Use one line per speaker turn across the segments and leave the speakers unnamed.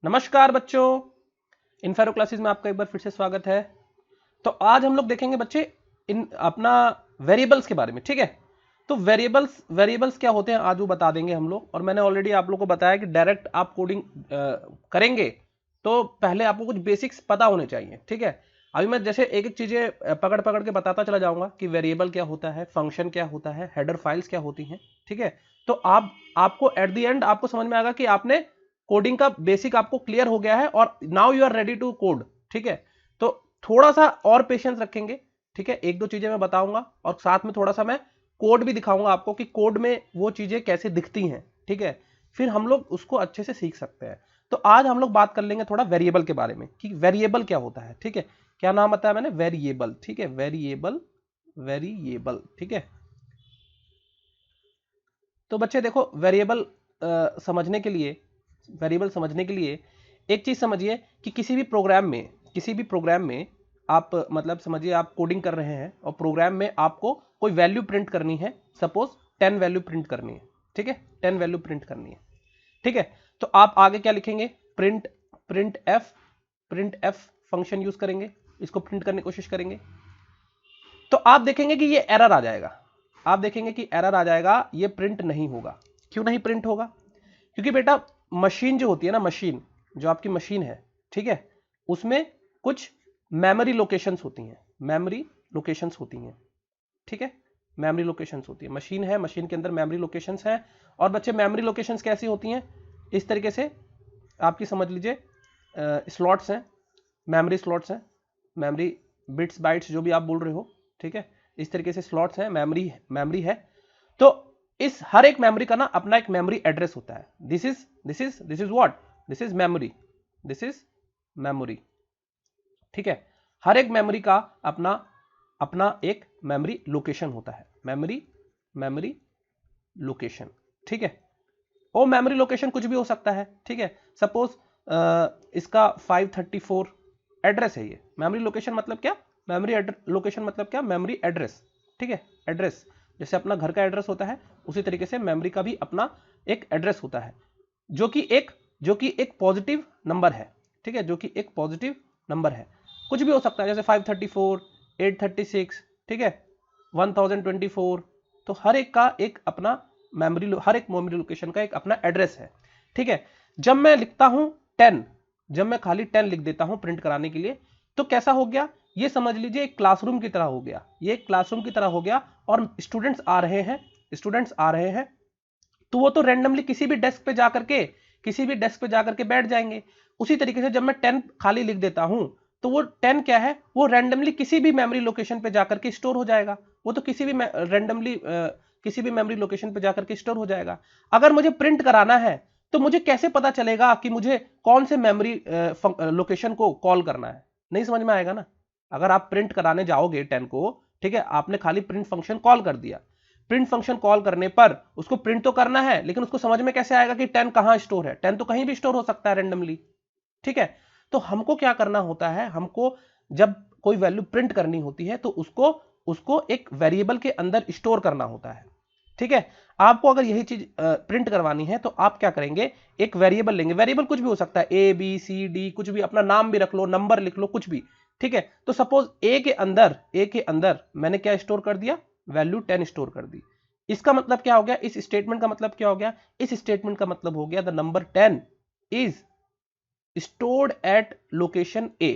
नमस्कार बच्चों, इनफेरो क्लासेस में आपका एक बार फिर से स्वागत है। तो आज हम लोग देखेंगे बच्चे इन अपना वेरिएबल्स के बारे में। ठीक है, तो वेरिएबल्स क्या होते हैं आज वो बता देंगे हम लोग। और मैंने ऑलरेडी आप लोगों को बताया कि डायरेक्ट आप कोडिंग करेंगे तो पहले आपको कुछ बेसिक्स पता होने चाहिए। ठीक है, अभी मैं जैसे एक एक चीजें पकड़ पकड़ के बताता चला जाऊंगा कि वेरिएबल क्या होता है, फंक्शन क्या होता है, हेडर फाइल्स क्या होती हैं। ठीक है, तो आपको एट द एंड आपको समझ में आएगा कि आपने कोडिंग का बेसिक आपको क्लियर हो गया है और now you are ready to code. ठीक है, तो थोड़ा सा और पेशेंस रखेंगे। ठीक है, एक दो चीजें मैं बताऊंगा और साथ में थोड़ा सा मैं कोड भी दिखाऊंगा आपको कि कोड में वो चीजें कैसे दिखती हैं। ठीक है, फिर हम लोग उसको अच्छे से सीख सकते हैं। तो आज हम लोग बात कर लेंगे थोड़ा वेरिएबल के बारे में कि वेरिएबल क्या होता है। ठीक है, क्या नाम बताया मैंने? वेरिएबल। ठीक है, वेरिएबल। ठीक है, तो बच्चे देखो वेरिएबल समझने के लिए एक चीज समझिए कि किसी भी प्रोग्राम में आप मतलब समझिए आप कोडिंग कर रहे हैं और प्रोग्राम में आपको कोई वैल्यू प्रिंट करनी है। सपोज 10 वैल्यू प्रिंट करनी है। ठीक है, 10 वैल्यू प्रिंट करनी है। ठीक है, तो आप आगे क्या लिखेंगे? प्रिंट एफ फंक्शन यूज करेंगे, इसको प्रिंट करने की कोशिश करेंगे। तो आप देखेंगे कि ये एरर आ जाएगा, ये प्रिंट नहीं होगा। क्यों नहीं प्रिंट होगा? क्योंकि बेटा मशीन जो होती है ना, मशीन जो आपकी मशीन है, ठीक है, उसमें कुछ मेमोरी लोकेशंस होती हैं। ठीक है, मेमोरी लोकेशंस होती है। मशीन है, मशीन के अंदर मेमोरी लोकेशंस है। और बच्चे मेमोरी लोकेशंस कैसी होती हैं? इस तरीके से आपकी समझ लीजिए स्लॉट्स हैं, मेमोरी बिट्स बाइट्स जो भी आप बोल रहे हो। ठीक है, इस तरीके से स्लॉट्स हैं, मेमोरी है। तो इस हर एक मेमोरी का ना अपना एक मेमोरी एड्रेस होता है। This is what? This is memory. ठीक है, हर एक मेमोरी का अपना एक मेमोरी लोकेशन होता है। Memory location. ठीक है, वो मेमोरी लोकेशन कुछ भी हो सकता है। ठीक है, सपोज इसका 534 एड्रेस है। ये मेमोरी लोकेशन मतलब क्या? Memory address. ठीक है, एड्रेस जैसे अपना घर का एड्रेस होता है, उसी तरीके से मेमोरी का भी अपना एक एड्रेस होता है जो कि एक पॉजिटिव नंबर है। ठीक है, जो कि एक पॉजिटिव नंबर है। कुछ भी हो सकता है जैसे 534, 836, ठीक है, 1024। तो हर एक का एक अपना हर एक मेमोरी लोकेशन का एक अपना एड्रेस है। ठीक है, जब मैं लिखता हूं 10, जब मैं खाली 10 लिख देता हूं प्रिंट कराने के लिए, तो कैसा हो गया? ये समझ लीजिए एक क्लासरूम की तरह हो गया। ये एक क्लासरूम की तरह हो गया और स्टूडेंट्स आ रहे हैं तो वो तो रैंडमली किसी भी डेस्क पे जाकर के बैठ जाएंगे। उसी तरीके से जब मैं 10 खाली लिख देता हूं तो वो 10 क्या है? वो रैंडमली किसी भी मेमोरी लोकेशन पे जाकर के स्टोर हो जाएगा। वो तो किसी भी मेमोरी लोकेशन पे जाकर के स्टोर हो जाएगा। अगर मुझे प्रिंट कराना है तो मुझे कैसे पता चलेगा कि मुझे कौन से मेमोरी लोकेशन को कॉल करना है? नहीं समझ में आएगा ना। अगर आप प्रिंट कराने जाओगे 10 को, ठीक है, आपने खाली प्रिंट फंक्शन कॉल कर दिया। प्रिंट फंक्शन कॉल करने पर उसको प्रिंट तो करना है, लेकिन उसको समझ में कैसे आएगा कि 10 कहां स्टोर है? 10 तो कहीं भी स्टोर हो सकता है रैंडमली। ठीक है, तो हमको क्या करना होता है? हमको जब कोई वैल्यू प्रिंट करनी होती है तो उसको एक वेरिएबल के अंदर स्टोर करना होता है। ठीक है, आपको अगर यही चीज प्रिंट करवानी है तो आप क्या करेंगे? एक वेरिएबल लेंगे। वेरिएबल कुछ भी हो सकता है, ए बी सी डी, कुछ भी, अपना नाम भी रख लो, नंबर लिख लो, कुछ भी। ठीक है, तो सपोज ए के अंदर मैंने क्या स्टोर कर दिया? वैल्यू 10 स्टोर कर दी। इसका मतलब क्या हो गया? इस स्टेटमेंट का मतलब क्या हो गया? इस स्टेटमेंट का मतलब हो गया the number 10 is stored at location A.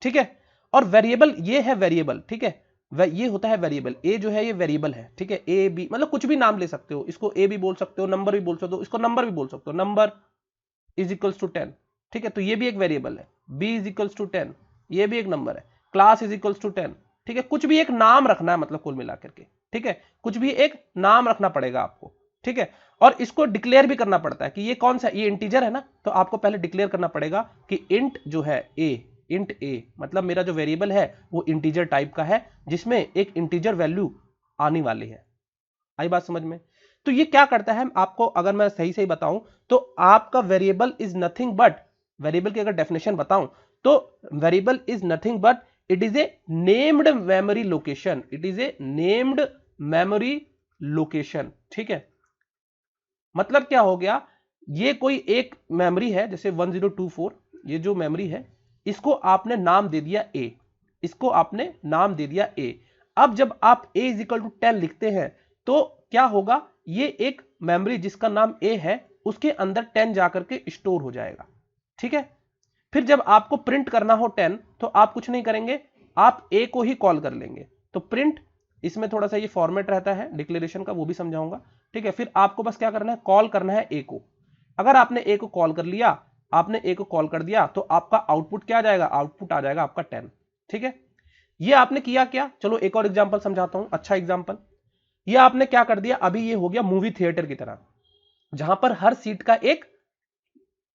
ठीक है, और वेरिएबल ये है वेरिएबल। ठीक है, ये होता है वेरिएबल। ए जो है ये वेरिएबल है। ठीक है, ए बी मतलब कुछ भी नाम ले सकते हो, इसको ए भी बोल सकते हो, नंबर भी बोल सकते हो, इसको नंबर भी बोल सकते हो, नंबर इज इक्वल्स टू 10। ठीक है, तो ये भी एक वेरिएबल है। बी इज इक्वल्स टू 10, ये भी एक नंबर है। Class is equals to 10। ठीक है, कुछ भी एक नाम रखना है, मतलब कुल मिलाकर के। ठीक है, कुछ भी एक नाम रखना पड़ेगा आपको। ठीक है, और इसको डिक्लेयर भी करना पड़ता है कि ये कौन सा, ये इंटीजर है ना, तो आपको पहले डिक्लेयर करना पड़ेगा कि इंट जो है इंट ए, मतलब मेरा जो वेरिएबल है वो इंटीजर टाइप का है, जिसमें एक इंटीजर वैल्यू आने वाली है। आई बात समझ में? तो ये क्या करता है आपको, अगर मैं सही सही बताऊं तो आपका variable is nothing but, variable की अगर डेफिनेशन बताऊं तो variable is nothing but it is a named memory location. ठीक है, मतलब क्या हो गया? ये कोई एक मेमोरी है, जैसे 1024, ये जो मेमोरी है इसको आपने नाम दे दिया ए, इसको आपने नाम दे दिया ए। अब जब आप a इज इक्वल टू 10 लिखते हैं तो क्या होगा, ये एक मेमोरी जिसका नाम a है उसके अंदर 10 जाकर के स्टोर हो जाएगा, ठीक है। फिर जब आपको प्रिंट करना हो 10 तो आप कुछ नहीं करेंगे, आप a को ही कॉल कर लेंगे। तो प्रिंट, इसमें थोड़ा सा ये फॉर्मेट रहता है डिक्लेरेशन का, वो भी समझाऊंगा, ठीक है। फिर आपको बस क्या करना है, कॉल करना है a को। अगर आपने a को कॉल कर लिया, आपने a को कॉल कर दिया तो आपका आउटपुट क्या आ जाएगा, आउटपुट आ जाएगा आपका 10, ठीक है। ये आपने किया क्या, चलो एक और एग्जांपल समझाता हूं, अच्छा एग्जांपल। ये आपने क्या कर दिया, अभी ये हो गया मूवी थिएटर की तरह, जहां पर हर सीट का एक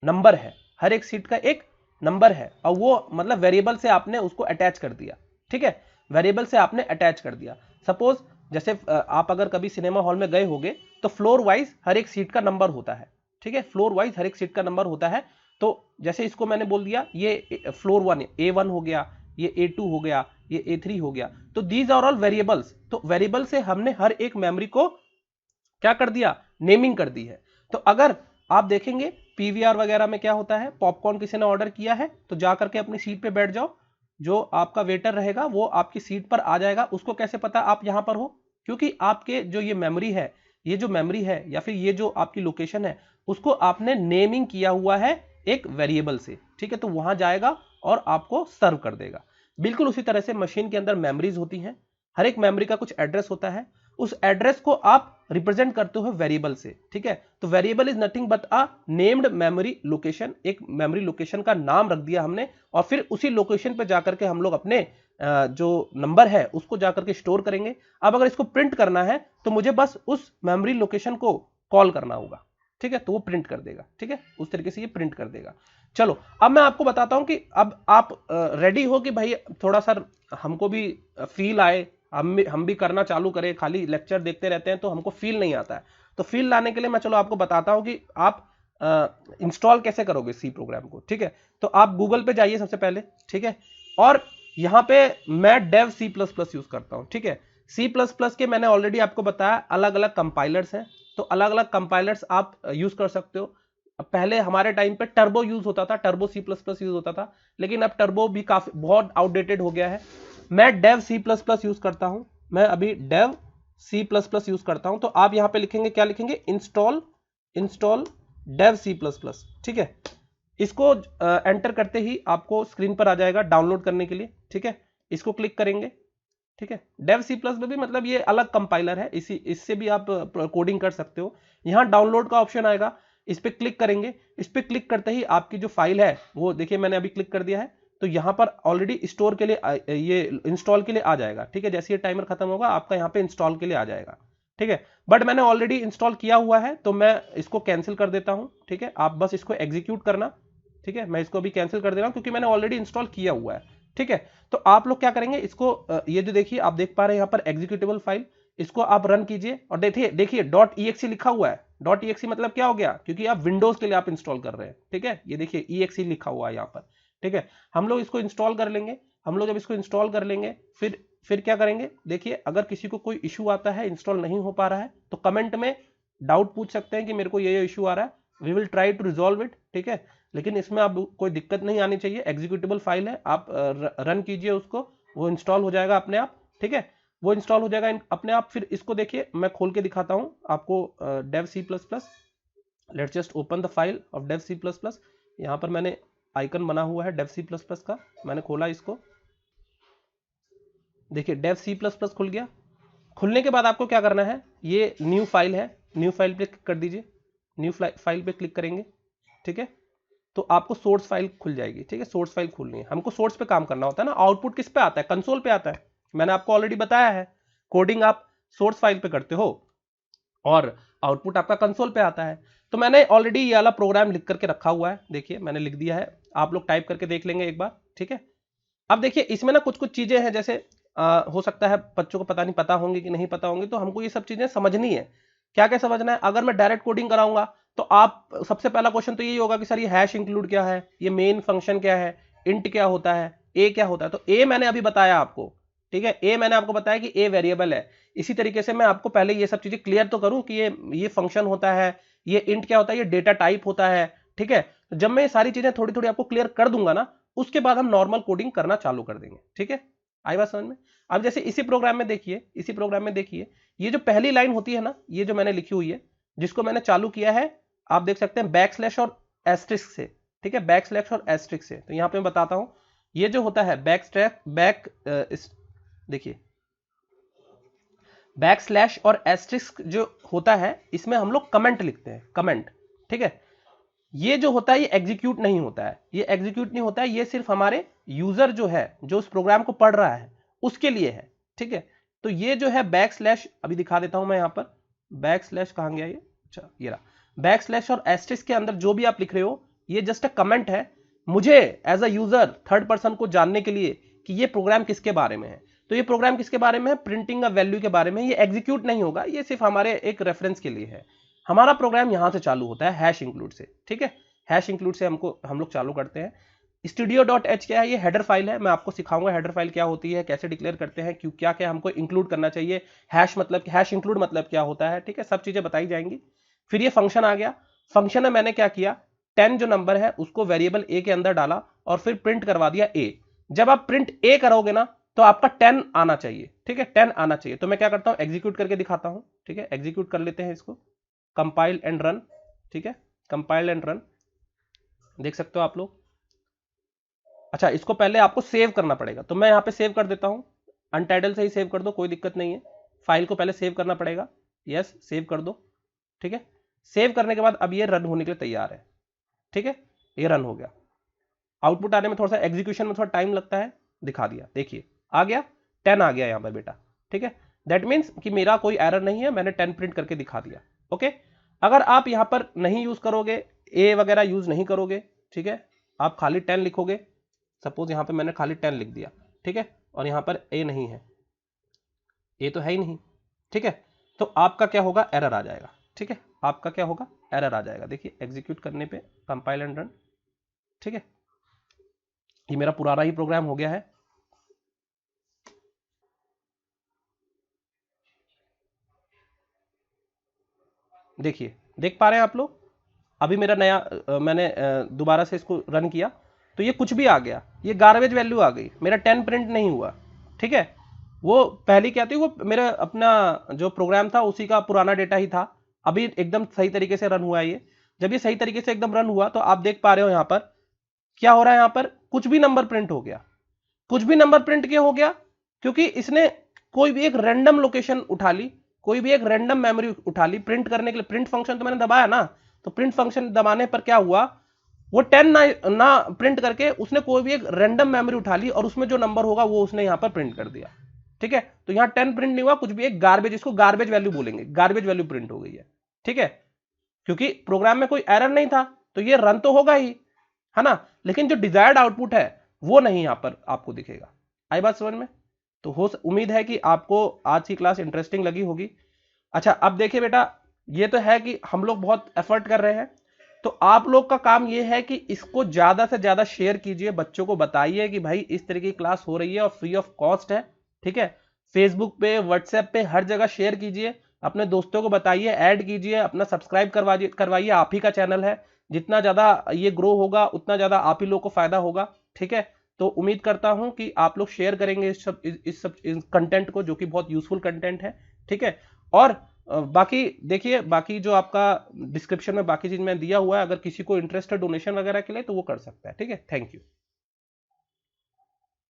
नंबर है, हर एक सीट का एक नंबर है, और वो मतलब वेरिएबल से आपने उसको अटैच कर दिया, ठीक है। वेरिएबल से आपने अटैच कर दिया। सपोज जैसे आप अगर कभी सिनेमा हॉल में गए होंगे तो फ्लोर वाइज हर एक सीट का नंबर होता है, ठीक है, फ्लोर वाइज हर एक सीट का नंबर होता है। तो जैसे इसको मैंने बोल दिया ये फ्लोर 1 A1 हो गया, ये A2 हो गया, ये A3 हो गया, तो दीज आर ऑल वेरिएबल्स। तो वेरिएबल से हमने हर एक मेमोरी को क्या कर दिया, नेमिंग कर दी है। तो अगर आप देखेंगे पीवीआर वगैरह में क्या होता है, पॉपकॉर्न किसी ने ऑर्डर किया है तो जाकर के अपनी सीट पे बैठ जाओ, जो आपका वेटर रहेगा वो आपकी सीट पर आ जाएगा। उसको कैसे पता आप यहां पर हो, क्योंकि आपके जो ये मेमोरी है, ये जो मेमोरी है या फिर ये जो आपकी लोकेशन है उसको आपने नेमिंग किया हुआ है एक वेरिएबल से, ठीक है। तो वहां जाएगा और आपको सर्व कर देगा। बिल्कुल उसी तरह से मशीन के अंदर मेमोरीज होती हैं, हर एक मेमोरी का कुछ एड्रेस होता है, उस एड्रेस को आप रिप्रेजेंट करते हो वेरिएबल से, ठीक है। तो variable is nothing but a named memory location, एक मेमोरी लोकेशन का नाम रख दिया हमने, और फिर उसी लोकेशन पे जाकर के हम लोग अपने जो नंबर है उसको जाकर के स्टोर करेंगे। अब अगर इसको प्रिंट करना है तो मुझे बस उस मेमोरी लोकेशन को कॉल करना होगा, ठीक है, तो वो प्रिंट कर देगा, ठीक है, उस तरीके से ये प्रिंट कर देगा। चलो अब मैं आपको बताता हूं कि अब आप रेडी हो कि भाई थोड़ा सा हमको भी फील आए, हम भी करना चालू करें, खाली लेक्चर देखते रहते हैं तो हमको फील नहीं आता है। तो फील लाने के लिए मैं चलो आपको बताता हूं कि आप इंस्टॉल कैसे करोगे सी प्रोग्राम को, ठीक है। तो आप गूगल पे जाइए सबसे पहले, ठीक है, और यहां पे मैं डेव C++ यूज करता हूं, ठीक है। C++ के मैंने ऑलरेडी आपको बताया अलग अलग कंपाइलर्स हैं, तो अलग अलग कंपाइलर्स आप यूज कर सकते हो। पहले हमारे टाइम पे टर्बो यूज होता था, टर्बो C++ यूज होता था, लेकिन अब टर्बो भी काफी बहुत आउटडेटेड हो गया है। मैं डेव C++ यूज करता हूं, मैं अभी डेव C++ यूज करता हूं। तो आप यहां पे लिखेंगे, क्या लिखेंगे, इंस्टॉल डेव C++, ठीक है। इसको एंटर करते ही आपको स्क्रीन पर आ जाएगा डाउनलोड करने के लिए, ठीक है। इसको क्लिक करेंगे, ठीक है। डेव C++ में भी मतलब ये अलग कंपाइलर है, इससे भी आप कोडिंग कर सकते हो। यहां डाउनलोड का ऑप्शन आएगा, इस पे क्लिक करेंगे। इस पे क्लिक करते ही आपकी जो फाइल है वो देखिए मैंने अभी क्लिक कर दिया है, तो यहां पर ऑलरेडी स्टोर के लिए ये इंस्टॉल के लिए आ जाएगा, ठीक है। जैसे ये टाइमर खत्म होगा आपका यहाँ पे इंस्टॉल के लिए आ जाएगा, ठीक है। बट मैंने ऑलरेडी इंस्टॉल किया हुआ है तो मैं इसको कैंसिल कर देता हूं, ठीक है। आप बस इसको एग्जीक्यूट करना, ठीक है। मैं इसको भी कैंसिल कर दे रहा हूं क्योंकि मैंने ऑलरेडी इंस्टॉल किया हुआ है, ठीक है। तो आप लोग क्या करेंगे, इसको ये जो देखिए आप देख पा रहे हैं यहाँ पर एग्जीक्यूटेबल फाइल, इसको आप रन कीजिए और देखिए .exe लिखा हुआ है। .exe मतलब क्या हो गया, क्योंकि आप विंडोज के लिए आप इंस्टॉल कर रहे हैं, ठीक है। ये देखिए exe लिखा हुआ है यहाँ पर, ठीक है। हम लोग इसको इंस्टॉल कर लेंगे। हम लोग जब इसको इंस्टॉल कर लेंगे फिर क्या करेंगे, देखिए अगर किसी को कोई इशू आता है, इंस्टॉल नहीं हो पा रहा है, तो कमेंट में डाउट पूछ सकते हैं कि मेरे को ये इशू आ रहा है, we will try to resolve it, ठीक है। लेकिन इसमें आप कोई दिक्कत नहीं आनी चाहिए, एग्जीक्यूटेबल फाइल है, आप रन कीजिए उसको, वो इंस्टॉल हो जाएगा अपने आप, ठीक है। वो इंस्टॉल हो जाएगा अपने आप। फिर इसको देखिए मैं खोल के दिखाता हूं आपको, Dev C++, let's just open the file of Dev C++। यहां पर मैंने आइकन बना हुआ है डेव C++ का, मैंने खोला इसको, देखिए डेव C++ खुल गया। खुलने के बाद आपको क्या करना है, ये न्यू फाइल है, न्यू फाइल पे क्लिक कर दीजिए, न्यू फाइल पे क्लिक करेंगे, ठीक है। तो आपको सोर्स फाइल खुल जाएगी, ठीक है। सोर्स फाइल खोलनी है, हमको सोर्स पे काम करना होता है ना। आउटपुट किस पे आता है, कंसोल पे आता है, मैंने आपको ऑलरेडी बताया है। कोडिंग आप सोर्स फाइल पे करते हो और आउटपुट आपका कंसोल पे आता है। तो मैंने ऑलरेडी ये वाला प्रोग्राम लिख करके रखा हुआ है, देखिए मैंने लिख दिया है, आप लोग टाइप करके देख लेंगे एक बार, ठीक है। अब देखिए इसमें ना कुछ कुछ चीजें हैं, जैसे हो सकता है बच्चों को पता नहीं पता होंगी कि नहीं पता होंगी, तो हमको ये सब चीजें समझनी है। क्या क्या समझना है, अगर मैं डायरेक्ट कोडिंग कराऊंगा तो आप सबसे पहला क्वेश्चन तो यही होगा कि सर ये हैश इंक्लूड क्या है, ये मेन फंक्शन क्या है, इंट क्या होता है, ए क्या होता है। तो ए मैंने अभी बताया आपको, ठीक है, ए मैंने आपको बताया कि ए वेरिएबल है। इसी तरीके से मैं आपको पहले ये सब चीजें क्लियर तो करूं कि ये फंक्शन होता है, ये इंट क्या होता है, ये डेटा टाइप होता है, ठीक है। तो जब मैं ये सारी चीजें थोड़ी थोड़ी आपको क्लियर कर दूंगा ना, उसके बाद हम नॉर्मल कोडिंग करना चालू कर देंगे, ठीक है। आई बात समझ में। अब जैसे इसी प्रोग्राम में देखिए, इसी प्रोग्राम में देखिए, ये जो पहली लाइन होती है ना, ये जो मैंने लिखी हुई है, जिसको मैंने चालू किया है, आप देख सकते हैं बैक स्लैश और एस्ट्रिक्स से, ठीक है, बैक स्लैश और एस्ट्रिक्स से। तो यहां पे मैं बताता हूं, ये जो होता है देखिए बैक स्लैश और एस्ट्रिक्स जो होता है, इसमें हम लोग कमेंट लिखते हैं, कमेंट, ठीक है। ये जो होता है ये एग्जीक्यूट नहीं होता है, ये एग्जीक्यूट नहीं होता है, ये सिर्फ हमारे यूजर जो है, जो उस प्रोग्राम को पढ़ रहा है, उसके लिए है, ठीक है। तो ये जो है बैक स्लैश, अभी दिखा देता हूं मैं यहां पर, बैक स्लैश कहां गया ये, अच्छा ये रहा, बैक स्लैश और एस्ट्रिक्स के अंदर जो भी आप लिख रहे हो, ये जस्ट अ कमेंट है, मुझे as a user third person को जानने के लिए कि ये प्रोग्राम किसके बारे में है। तो ये प्रोग्राम किसके बारे में है, प्रिंटिंग अ वैल्यू के बारे में। ये एग्जीक्यूट नहीं होगा, ये सिर्फ हमारे एक रेफरेंस के लिए है। हमारा प्रोग्राम यहां से चालू होता है, हैश इंक्लूड से, ठीक है। हैश इंक्लूड से हम लोग चालू करते हैं। studio.h क्या है, ये हेडर फाइल है, मैं आपको सिखाऊंगा हेडर फाइल क्या होती है, कैसे डिक्लेयर करते हैं, क्यों क्या क्या हमको इंक्लूड करना चाहिए, हैश इंक्लूड मतलब क्या होता है, ठीक है, सब चीजें बताई जाएंगी। फिर ये फंक्शन आ गया, फंक्शन में मैंने क्या किया, 10 जो नंबर है उसको वेरिएबल ए के अंदर डाला और फिर प्रिंट करवा दिया ए। जब आप प्रिंट ए करोगे ना, तो आपका 10 आना चाहिए, ठीक है, 10 आना चाहिए। तो मैं क्या करता हूं, एग्जीक्यूट करके दिखाता हूं, ठीक है, एग्जीक्यूट कर लेते हैं इसको, कंपाइल एंड रन, ठीक है, कंपाइल एंड रन, देख सकते हो आप लोग। अच्छा, इसको पहले आपको सेव करना पड़ेगा, तो मैं यहां पे सेव कर देता हूं, अनटाइटल से ही सेव कर दो, कोई दिक्कत नहीं है। फाइल को पहले सेव करना पड़ेगा, यस सेव कर दो, ठीक है। सेव करने के बाद अब ये रन होने के लिए तैयार है, ठीक है, ये रन हो गया। आउटपुट आने में थोड़ा सा एग्जीक्यूशन में थोड़ा टाइम लगता है, दिखा दिया, देखिए आ गया, 10 आ गया यहां पर बेटा, ठीक है। दैट मीन्स कि मेरा कोई एरर नहीं है, मैंने 10 प्रिंट करके दिखा दिया, ओके। अगर आप यहां पर नहीं यूज करोगे, ए वगैरह यूज नहीं करोगे, ठीक है, आप खाली 10 लिखोगे, सपोज यहां पे मैंने खाली 10 लिख दिया, ठीक है, और यहां पर ए नहीं है, ए तो है ही नहीं, ठीक है, तो आपका क्या होगा, एरर आ जाएगा, ठीक है, आपका क्या होगा, एरर आ जाएगा। देखिए एग्जीक्यूट करने पे कंपाइल एंड रन, ठीक है, ये मेरा पुराना ही प्रोग्राम हो गया है। देखिए देख पा रहे हैं आप लोग, अभी मेरा नया मैंने दोबारा से इसको रन किया, तो ये कुछ भी आ गया, ये गार्बेज वैल्यू आ गई, मेरा 10 प्रिंट नहीं हुआ, ठीक है। वो पहली क्या थी, वो मेरा अपना जो प्रोग्राम था उसी का पुराना डेटा ही था, अभी एकदम सही तरीके से रन हुआ है ये। जब ये सही तरीके से एकदम रन हुआ, तो आप देख पा रहे हो यहां पर क्या हो रहा है, यहां पर कुछ भी नंबर प्रिंट हो गया। कुछ भी नंबर प्रिंट क्यों हो गया, क्योंकि इसने कोई भी एक रैंडम लोकेशन उठा ली, कोई भी एक रैंडम मेमोरी उठा ली प्रिंट करने के लिए। प्रिंट फंक्शन तो मैंने दबाया ना, तो प्रिंट फंक्शन दबाने पर क्या हुआ, वो 10 ना प्रिंट करके उसने कोई भी एक रैंडम मेमोरी उठा ली और उसमें जो नंबर होगा वो उसने यहां पर प्रिंट कर दिया, ठीक है। तो यहां 10 प्रिंट नहीं हुआ, कुछ भी एक गार्बेज, इसको गार्बेज वैल्यू बोलेंगे, गार्बेज वैल्यू प्रिंट हो गई है, ठीक है, क्योंकि प्रोग्राम में कोई एरर नहीं था, तो ये रन तो होगा ही, है ना, लेकिन जो डिजायर्ड आउटपुट है वो नहीं यहां पर आपको दिखेगा। आई बात समझ में। तो उम्मीद है कि आपको आज की क्लास इंटरेस्टिंग लगी होगी। अच्छा अब देखिए बेटा, ये तो है कि हम लोग बहुत एफर्ट कर रहे हैं, तो आप लोग का काम ये है कि इसको ज्यादा से ज्यादा शेयर कीजिए, बच्चों को बताइए कि भाई इस तरह की क्लास हो रही है और फ्री ऑफ कॉस्ट है, ठीक है। फेसबुक पे, व्हाट्सएप पे, हर जगह शेयर कीजिए, अपने दोस्तों को बताइए, ऐड कीजिए, अपना सब्सक्राइब करवाइए, आप ही का चैनल है, जितना ज्यादा ये ग्रो होगा उतना ज्यादा आप ही लोग को फायदा होगा, ठीक है। तो उम्मीद करता हूं कि आप लोग शेयर करेंगे इस सब कंटेंट को, जो कि बहुत यूजफुल कंटेंट है, ठीक है। और बाकी देखिए, बाकी जो आपका डिस्क्रिप्शन में बाकी चीज में दिया हुआ है, अगर किसी को इंटरेस्ट है डोनेशन वगैरह के लिए तो वो कर सकता है, ठीक है। Thank you.